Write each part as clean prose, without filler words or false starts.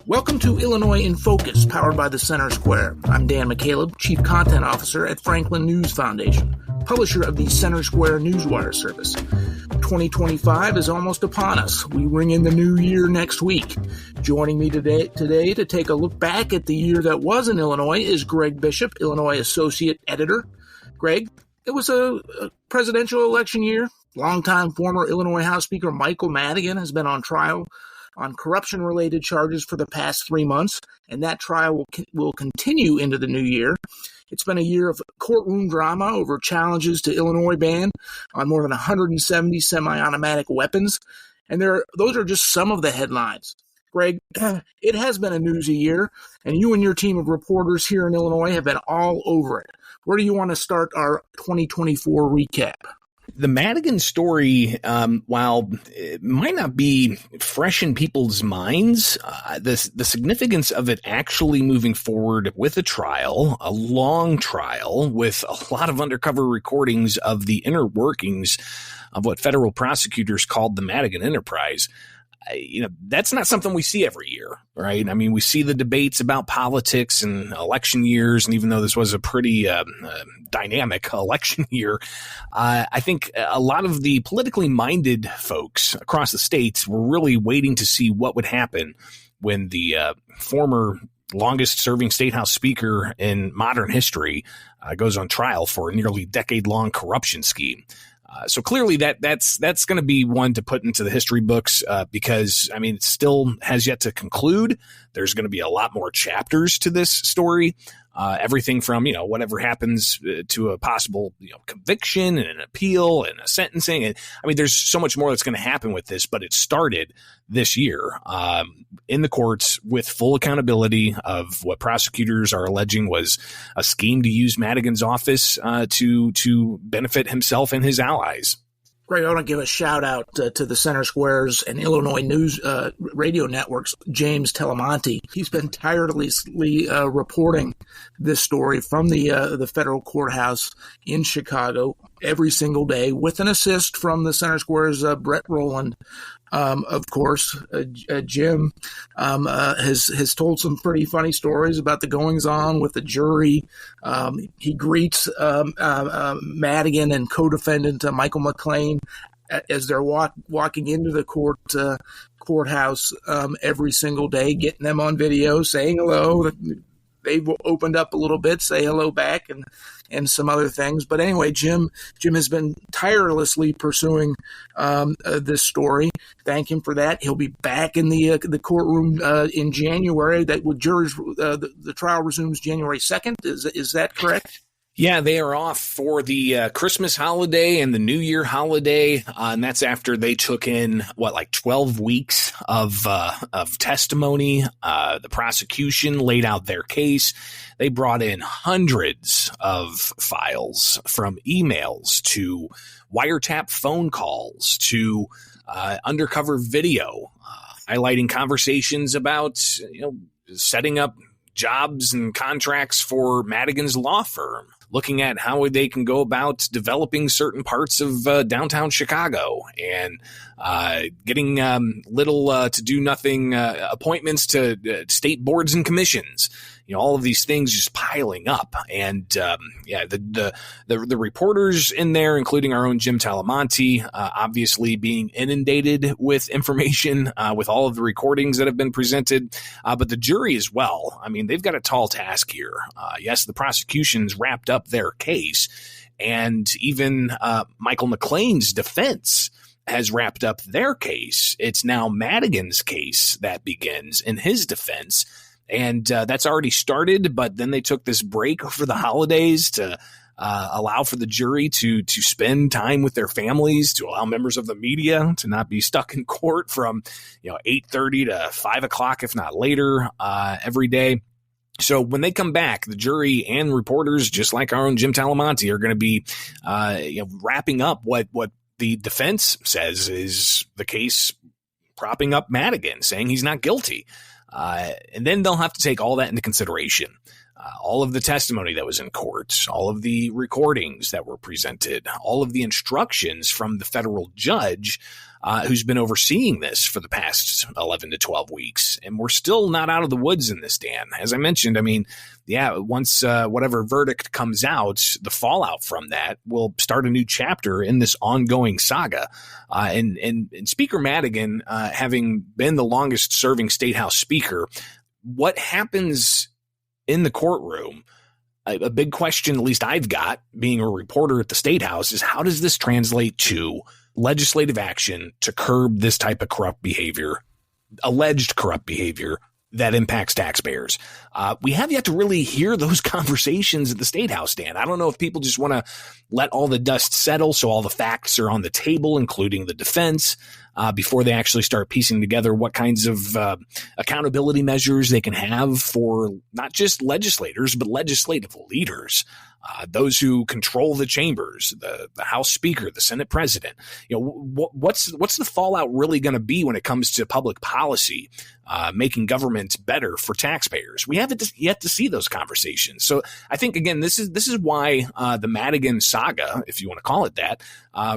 Welcome to Illinois in Focus, powered by the Center Square. I'm Dan McCaleb, Chief Content Officer at Franklin News Foundation, publisher of the Center Square Newswire service. 2025 is almost upon us. We ring in the new year next week. Joining me today to take a look back at the year that was in Illinois is Greg Bishop, Illinois Associate Editor. Greg, it was a presidential election year. Longtime former Illinois House Speaker Michael Madigan has been on trial on corruption-related charges for the past 3 months, and that trial will continue into the new year. It's been a year of courtroom drama over challenges to Illinois ban on more than 170 semi-automatic weapons, and those are just some of the headlines. Greg, it has been a newsy year, and you and your team of reporters here in Illinois have been all over it. Where do you want to start our 2024 recap? The Madigan story, while it might not be fresh in people's minds, the significance of it actually moving forward with a long trial with a lot of undercover recordings of the inner workings of what federal prosecutors called the Madigan Enterprise. That's not something we see every year, right? I mean, we see the debates about politics and election years, and even though this was a pretty dynamic election year, I think a lot of the politically minded folks across the states were really waiting to see what would happen when the former longest-serving state house speaker in modern history goes on trial for a nearly decade-long corruption scheme. So clearly that's going to be one to put into the history books because, I mean, it still has yet to conclude. There's going to be a lot more chapters to this story. Everything from, whatever happens to a possible, conviction and an appeal and a sentencing. And I mean, there's so much more that's going to happen with this, but it started this year in the courts with full accountability of what prosecutors are alleging was a scheme to use Madigan's office to benefit himself and his allies. Greg, I want to give a shout out to the Center Squares and Illinois News radio networks, James Telemonte. He's been tirelessly reporting this story from the federal courthouse in Chicago every single day with an assist from the Center Squares' Brett Rowland. Of course, Jim has told some pretty funny stories about the goings-on with the jury. He greets Madigan and co-defendant Michael McLean as they're walking into the courthouse every single day, getting them on video, saying hello. They've opened up a little bit, say hello back, and some other things. But anyway, Jim has been tirelessly pursuing this story. Thank him for that. He'll be back in the courtroom in January. The trial resumes January 2nd. Is that correct? Yeah, they are off for the Christmas holiday and the New Year holiday, and that's after they took in 12 weeks of testimony. The prosecution laid out their case. They brought in hundreds of files, from emails to wiretap phone calls to undercover video, highlighting conversations about setting up jobs and contracts for Madigan's law firm, looking at how they can go about developing certain parts of downtown Chicago and getting little to do nothing appointments to state boards and commissions. All of these things just piling up. And the reporters in there, including our own Jim Talamonte, obviously being inundated with information with all of the recordings that have been presented. But the jury as well. I mean, they've got a tall task here. Yes, the prosecution's wrapped up their case, and even Michael McLean's defense has wrapped up their case. It's now Madigan's case that begins in his defense. And that's already started, but then they took this break for the holidays to allow for the jury to spend time with their families, to allow members of the media to not be stuck in court from 8:30 to 5 o'clock, if not later, every day. So when they come back, the jury and reporters, just like our own Jim Talamonte, are going to be wrapping up what the defense says is the case, propping up Madigan, saying he's not guilty. And then they'll have to take all that into consideration. all of the testimony that was in court, all of the recordings that were presented, all of the instructions from the federal judge who's been overseeing this for the past 11 to 12 weeks. And we're still not out of the woods in this, Dan. As I mentioned, I mean, yeah, once whatever verdict comes out, the fallout from that will start a new chapter in this ongoing saga. And Speaker Madigan, having been the longest serving state house speaker, what happens in the courtroom, a big question, at least I've got being a reporter at the State House, is how does this translate to legislative action to curb this type of corrupt behavior, alleged corrupt behavior that impacts taxpayers? We have yet to really hear those conversations at the State House, Dan. I don't know if people just want to let all the dust settle so all the facts are on the table, including the defense, before they actually start piecing together what kinds of accountability measures they can have for not just legislators, but legislative leaders. Those who control the chambers, the House Speaker, the Senate President. You know, what's the fallout really going to be when it comes to public policy, making government better for taxpayers? We haven't yet to see those conversations. So I think, again, this is why the Madigan saga, if you want to call it that,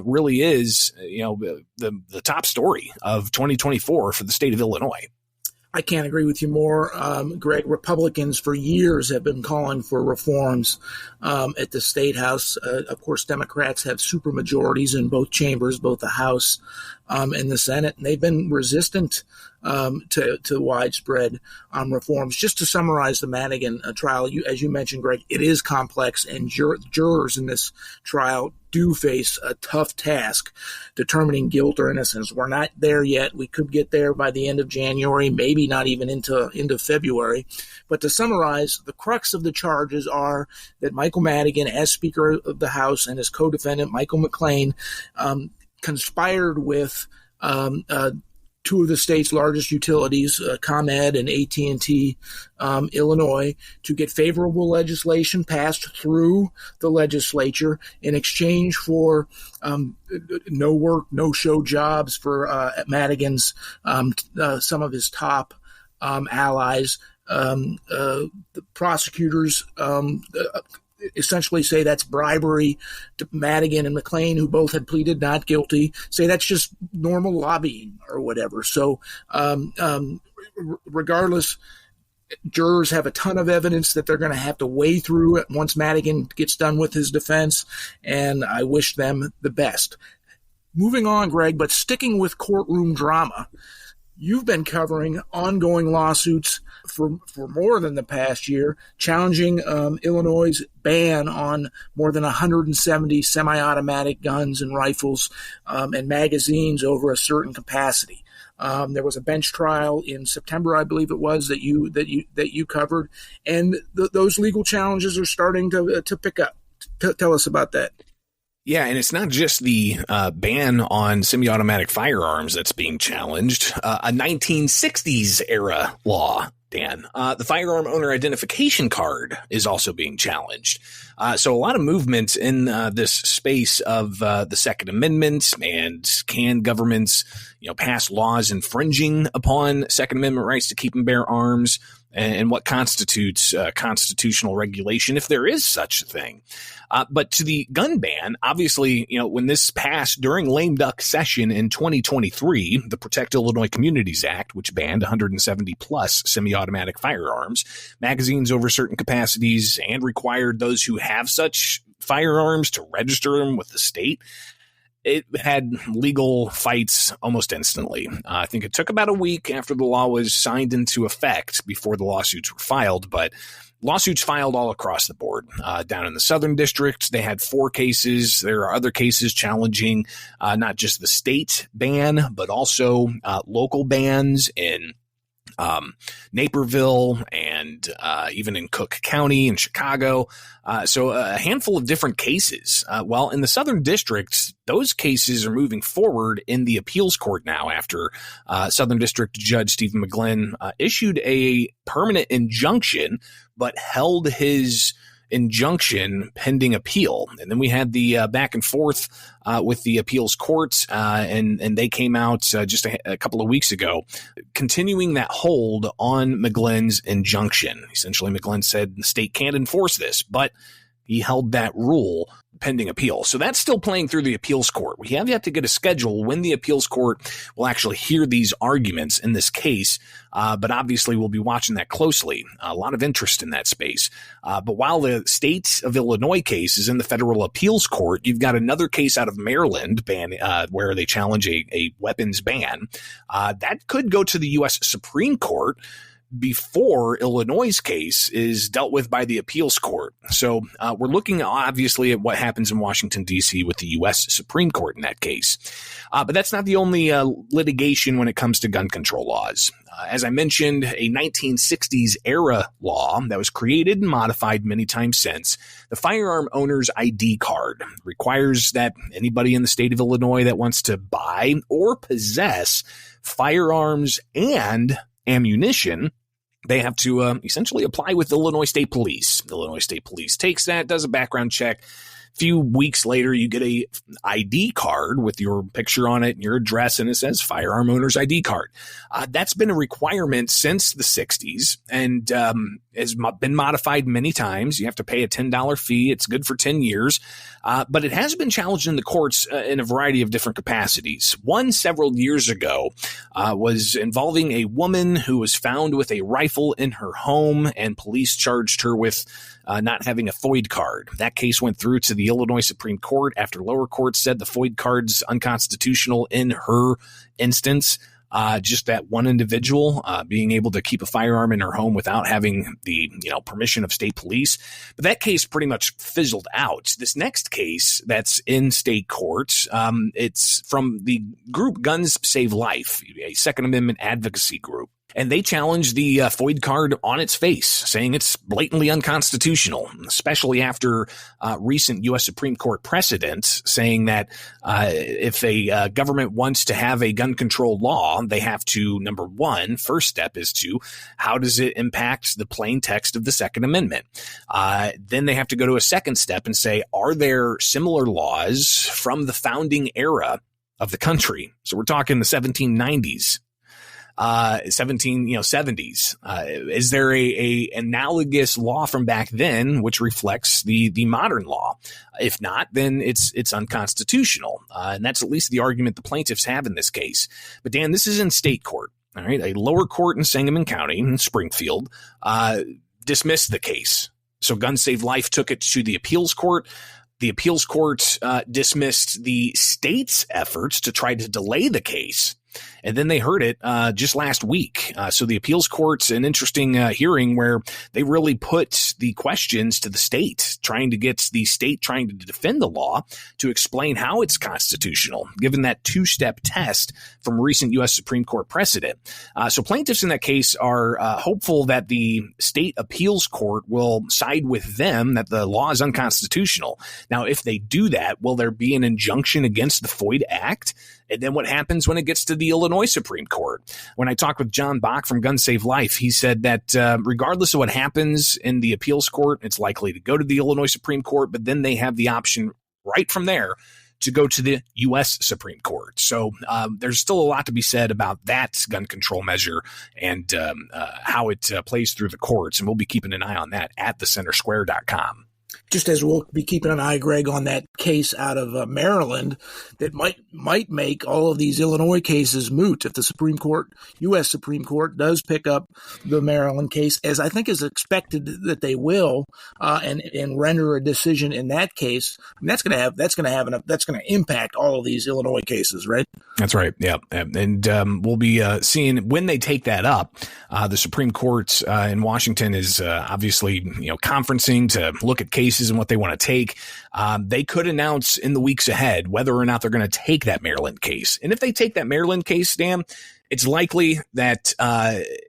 really is, you know, the top story of 2024 for the state of Illinois. I can't agree with you more, Greg. Republicans for years have been calling for reforms at the State House. Of course, Democrats have supermajorities in both chambers, both the House and the Senate, and they've been resistant to widespread reforms. Just to summarize the Madigan trial, as you mentioned, Greg, it is complex, and jurors in this trial do face a tough task determining guilt or innocence. We're not there yet. We could get there by the end of January, maybe not even into February. But to summarize, the crux of the charges are that Michael Madigan, as Speaker of the House, and his co-defendant, Michael McLean, conspired with two of the state's largest utilities, ComEd and AT&T Illinois, to get favorable legislation passed through the legislature in exchange for no work, no show jobs for Madigan's some of his top allies. The prosecutors essentially say that's bribery. Madigan and McLean, who both had pleaded not guilty, say that's just normal lobbying or whatever. So regardless, jurors have a ton of evidence that they're going to have to weigh through it once Madigan gets done with his defense, and I wish them the best. Moving on, Greg, but sticking with courtroom drama, you've been covering ongoing lawsuits for more than the past year, challenging Illinois' ban on more than 170 semi-automatic guns and rifles and magazines over a certain capacity. There was a bench trial in September, I believe it was, that you covered, and those legal challenges are starting to pick up. Tell us about that. Yeah, and it's not just the ban on semi-automatic firearms that's being challenged. A 1960s era law, Dan. The firearm owner identification card is also being challenged. So a lot of movement in this space of the Second Amendment, and can governments, pass laws infringing upon Second Amendment rights to keep and bear arms, and what constitutes constitutional regulation, if there is such a thing. But to the gun ban, obviously, when this passed during lame duck session in 2023, the Protect Illinois Communities Act, which banned 170 plus semi-automatic firearms, magazines over certain capacities, and required those who have such firearms to register them with the state, it had legal fights almost instantly. I think it took about a week after the law was signed into effect before the lawsuits were filed, but lawsuits filed all across the board. Down in the Southern District, they had 4 cases. There are other cases challenging not just the state ban, but also local bans in Naperville and even in Cook County in Chicago. So a handful of different cases. Well, in the Southern District, those cases are moving forward in the appeals court now after Southern District Judge Stephen McGlynn issued a permanent injunction, but held his injunction pending appeal. And then we had the back and forth with the appeals court, and they came out just a couple of weeks ago, continuing that hold on McGlynn's injunction. Essentially, McGlynn said the state can't enforce this, but he held that rule pending appeal. So that's still playing through the appeals court. We have yet to get a schedule when the appeals court will actually hear these arguments in this case, but obviously we'll be watching that closely. A lot of interest in that space. But while the state of Illinois case is in the federal appeals court, you've got another case out of Maryland where they challenge a weapons ban. That could go to the U.S. Supreme Court before Illinois' case is dealt with by the appeals court. So we're looking obviously at what happens in Washington, D.C. with the U.S. Supreme Court in that case. But that's not the only litigation when it comes to gun control laws. As I mentioned, a 1960s era law that was created and modified many times since, the firearm owner's ID card requires that anybody in the state of Illinois that wants to buy or possess firearms and ammunition, they have to essentially apply with Illinois State Police. Illinois State Police takes that, does a background check. A few weeks later, you get a ID card with your picture on it and your address, and it says firearm owner's ID card. That's been a requirement since the 60s and has been modified many times. You have to pay a $10 fee. It's good for 10 years, but it has been challenged in the courts in a variety of different capacities. One several years ago was involving a woman who was found with a rifle in her home, and police charged her with not having a FOID card. That case went through to the Illinois Supreme Court after lower courts said the FOID card's unconstitutional in her instance. Just that one individual being able to keep a firearm in her home without having the permission of state police. But that case pretty much fizzled out. This next case that's in state court, it's from the group Guns Save Life, a Second Amendment advocacy group. And they challenged the FOID card on its face, saying it's blatantly unconstitutional, especially after recent U.S. Supreme Court precedent saying that if a government wants to have a gun control law, they have to, number one, first step is to how does it impact the plain text of the Second Amendment? Then they have to go to a second step and say, are there similar laws from the founding era of the country? So we're talking the 1790s. 70s. Is there a analogous law from back then which reflects the modern law? If not, then it's unconstitutional. And that's at least the argument the plaintiffs have in this case. But Dan, this is in state court. All right. A lower court in Sangamon County in Springfield, dismissed the case. So Guns Save Life took it to the appeals court. The appeals court dismissed the state's efforts to try to delay the case. And then they heard it just last week. So the appeals court's an interesting hearing where they really put the questions to the state, trying to get the state trying to defend the law to explain how it's constitutional, given that two-step test from recent U.S. Supreme Court precedent. So plaintiffs in that case are hopeful that the state appeals court will side with them that the law is unconstitutional. Now, if they do that, will there be an injunction against the FOID Act? And then what happens when it gets to the Illinois Supreme Court? When I talked with John Bach from Guns Save Life, he said that regardless of what happens in the appeals court, it's likely to go to the Illinois Supreme Court, but then they have the option right from there to go to the U.S. Supreme Court. So there's still a lot to be said about that gun control measure and how it plays through the courts. And we'll be keeping an eye on that at thecentersquare.com. Just as we'll be keeping an eye, Greg, on that case out of Maryland that might make all of these Illinois cases moot if the Supreme Court, U.S. Supreme Court, does pick up the Maryland case, as I think is expected that they will, and render a decision in that case. And that's going to impact all of these Illinois cases, right? That's right. Yeah, and we'll be seeing when they take that up. The Supreme Court in Washington is obviously conferencing to look at cases and what they want to take. They could announce in the weeks ahead whether or not they're going to take that Maryland case. And if they take that Maryland case, Dan, it's likely that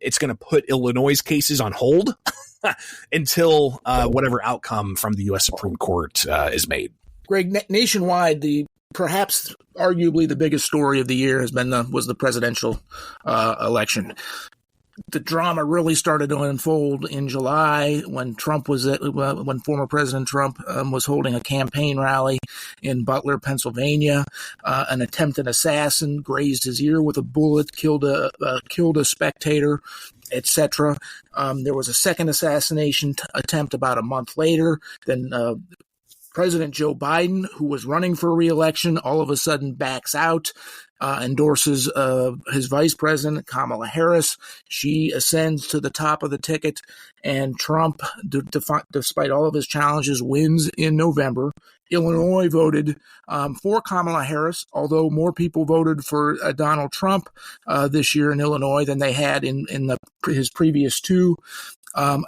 it's going to put Illinois' cases on hold until whatever outcome from the U.S. Supreme Court is made. Greg, nationwide, perhaps arguably the biggest story of the year was the presidential election. The drama really started to unfold in July when when former President Trump was holding a campaign rally in Butler, Pennsylvania. An attempted assassin grazed his ear with a bullet, killed a spectator, etc. There was a second assassination attempt about a month later. Then President Joe Biden, who was running for re-election, all of a sudden backs out, endorses his vice president, Kamala Harris. She ascends to the top of the ticket, and Trump, despite all of his challenges, wins in November. Illinois voted for Kamala Harris, although more people voted for Donald Trump this year in Illinois than they had in his previous two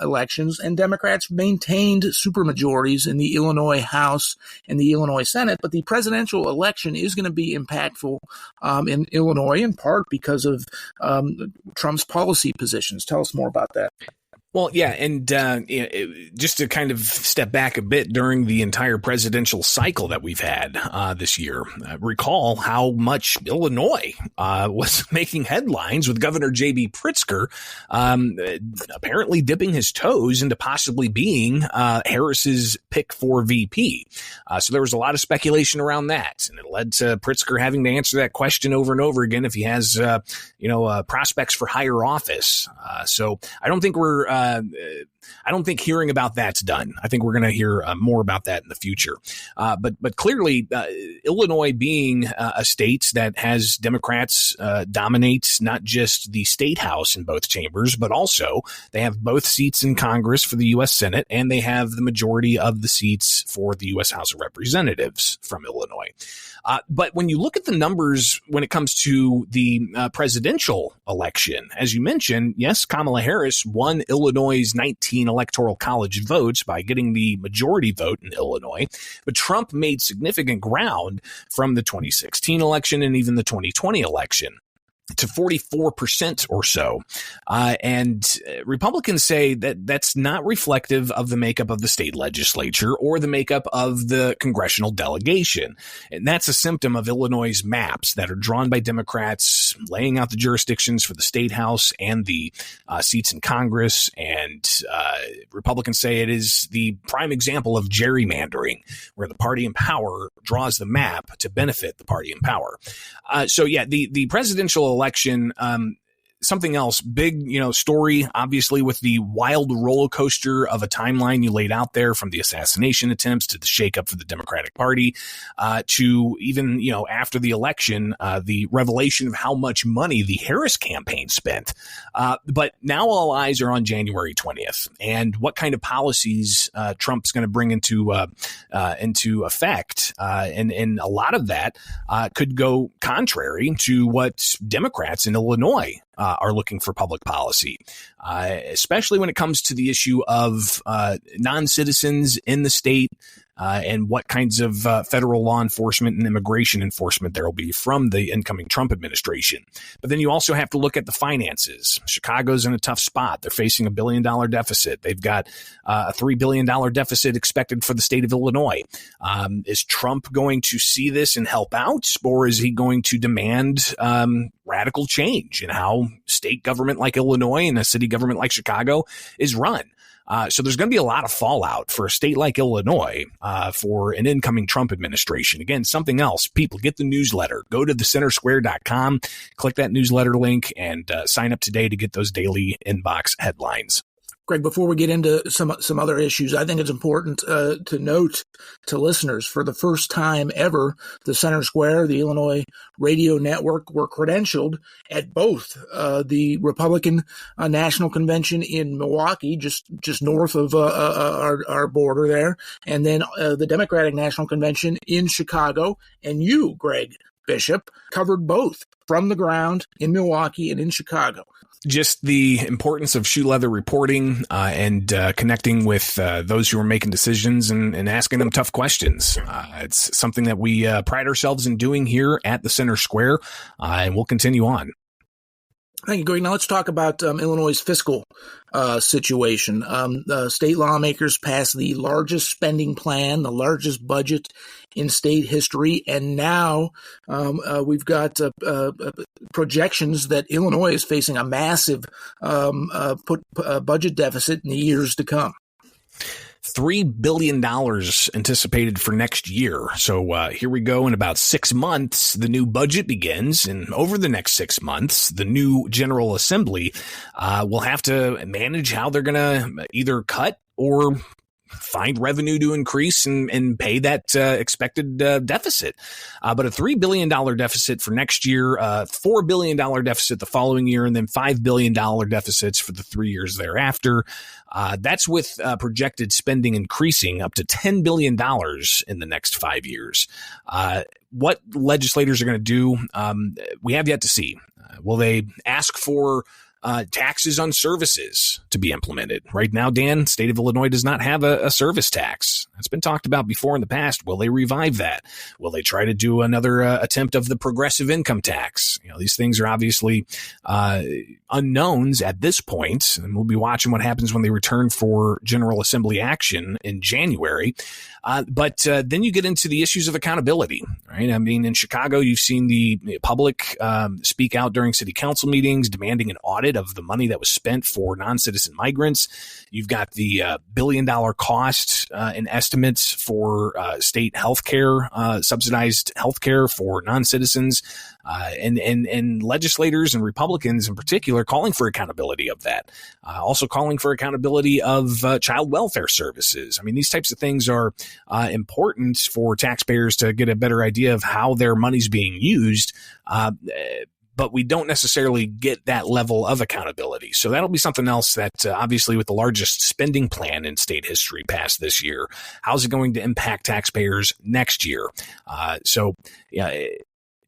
elections, and Democrats maintained supermajorities in the Illinois House and the Illinois Senate. But the presidential election is going to be impactful in Illinois, in part because of Trump's policy positions. Tell us more about that. Well, yeah, and just to kind of step back a bit during the entire presidential cycle that we've had this year, recall how much Illinois was making headlines with Governor J.B. Pritzker apparently dipping his toes into possibly being Harris's pick for VP. So there was a lot of speculation around that, and it led to Pritzker having to answer that question over and over again if he has, prospects for higher office. So I don't think hearing about that's done. I think we're going to hear more about that in the future. But clearly, Illinois being a state that has Democrats dominate not just the state house in both chambers, but also they have both seats in Congress for the U.S. Senate, and they have the majority of the seats for the U.S. House of Representatives from Illinois. But when you look at the numbers when it comes to the presidential election, as you mentioned, yes, Kamala Harris won Illinois' 19 electoral college votes by getting the majority vote in Illinois. But Trump made significant ground from the 2016 election and even the 2020 election to 44% or so. And Republicans say that that's not reflective of the makeup of the state legislature or the makeup of the congressional delegation. And that's a symptom of Illinois' maps that are drawn by Democrats, laying out the jurisdictions for the state house and the seats in Congress. And Republicans say it is the prime example of gerrymandering, where the party in power draws the map to benefit the party in power. The presidential election, something else, big, story, obviously, with the wild roller coaster of a timeline you laid out there, from the assassination attempts to the shakeup for the Democratic Party, to even, after the election, the revelation of how much money the Harris campaign spent. But now all eyes are on January 20th and what kind of policies Trump's going to bring into effect. And a lot of that could go contrary to what Democrats in Illinois are looking for public policy, especially when it comes to the issue of non-citizens in the state and what kinds of federal law enforcement and immigration enforcement there will be from the incoming Trump administration. But then you also have to look at the finances. Chicago's in a tough spot. They're facing $1 billion deficit. They've got a $3 billion deficit expected for the state of Illinois. Is Trump going to see this and help out, or is he going to demand radical change in how state government like Illinois and a city government like Chicago is run? So there's going to be a lot of fallout for a state like Illinois for an incoming Trump administration. Again, something else. People, get the newsletter. Go to thecentersquare.com, click that newsletter link, and sign up today to get those daily inbox headlines. Greg, before we get into some other issues, I think it's important to note to listeners, for the first time ever, the Center Square, the Illinois Radio Network, were credentialed at both the Republican National Convention in Milwaukee, just north of our border there, and then the Democratic National Convention in Chicago. And you, Greg Bishop, covered both from the ground in Milwaukee and in Chicago. Just the importance of shoe leather reporting and connecting with those who are making decisions and asking them tough questions. It's something that we pride ourselves in doing here at the Center Square, and we'll continue on. Thank you, Greg. Now let's talk about Illinois' fiscal situation. State lawmakers passed the largest spending plan, the largest budget in state history, and now we've got projections that Illinois is facing a massive budget deficit in the years to come. $3 billion anticipated for next year. So here we go. In about 6 months, the new budget begins. And over the next 6 months, the new General Assembly will have to manage how they're going to either cut or find revenue to increase and pay that expected deficit. But a $3 billion deficit for next year, $4 billion deficit the following year, and then $5 billion deficits for the 3 years thereafter. That's with projected spending increasing up to $10 billion in the next 5 years. What legislators are going to do, we have yet to see. Will they ask for taxes on services to be implemented? Right now, Dan, state of Illinois does not have a service tax. That's been talked about before in the past. Will they revive that? Will they try to do another attempt of the progressive income tax? These things are obviously unknowns at this point, and we'll be watching what happens when they return for General Assembly action in January. But then you get into the issues of accountability, right? I mean, in Chicago, you've seen the public speak out during city council meetings demanding an audit of the money that was spent for non-citizen migrants. You've got the $1 billion cost and estimates for state healthcare, subsidized healthcare for non-citizens, and legislators and Republicans in particular calling for accountability of that. Also calling for accountability of child welfare services. I mean, these types of things are important for taxpayers to get a better idea of how their money's being used. But we don't necessarily get that level of accountability. So that'll be something else that obviously with the largest spending plan in state history passed this year, how's it going to impact taxpayers next year?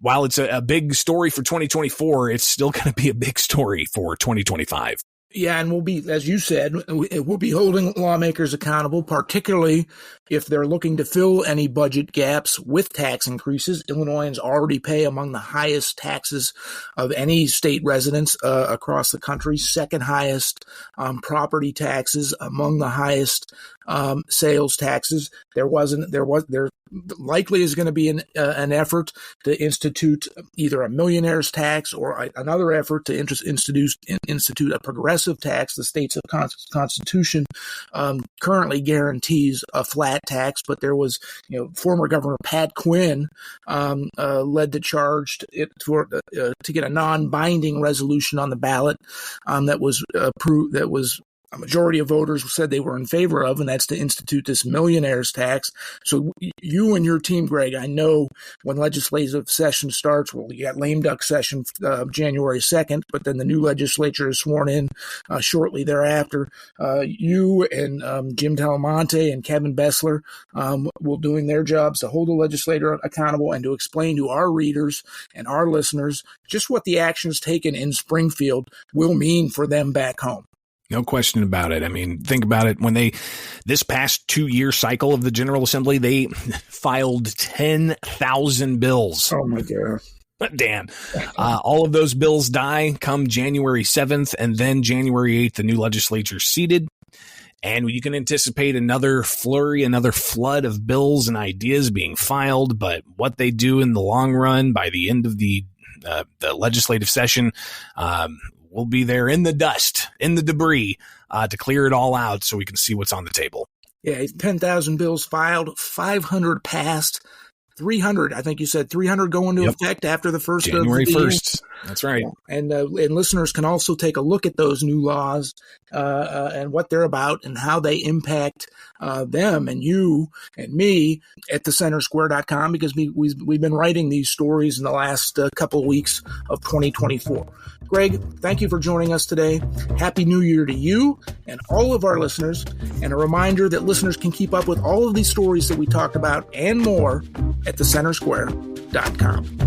While it's a big story for 2024, it's still going to be a big story for 2025. Yeah, and we'll be, as you said, we'll be holding lawmakers accountable, particularly if they're looking to fill any budget gaps with tax increases. Illinoisans already pay among the highest taxes of any state residents across the country, second highest property taxes, among the highest sales taxes. There likely is going to be an effort to institute either a millionaire's tax or another effort to institute a progressive tax. The state's constitution currently guarantees a flat tax, but there was, former Governor Pat Quinn led the charge to get a non-binding resolution on the ballot that was approved. That was a majority of voters said they were in favor of, and that's to institute this millionaire's tax. So you and your team, Greg, I know when legislative session starts, well, you got lame duck session January 2nd, but then the new legislature is sworn in shortly thereafter. You and Jim Talamonte and Kevin Bessler will doing their jobs to hold the legislator accountable and to explain to our readers and our listeners just what the actions taken in Springfield will mean for them back home. No question about it. I mean, think about it. When this past 2-year cycle of the General Assembly, they filed 10,000 bills. Oh my God. Dan, all of those bills die come January 7th, and then January 8th, the new legislature seated. And you can anticipate another flurry, another flood of bills and ideas being filed. But what they do in the long run, by the end of the legislative session, we'll be there in the dust, in the debris, to clear it all out so we can see what's on the table. Yeah, 10,000 bills filed, 500 passed, 300, I think you said 300 go into effect after the first January of the 1st. That's right. And listeners can also take a look at those new laws and what they're about and how they impact them and you and me at thecentersquare.com, because we've been writing these stories in the last couple of weeks of 2024. Greg, thank you for joining us today. Happy New Year to you and all of our listeners. And a reminder that listeners can keep up with all of these stories that we talked about and more at thecentersquare.com.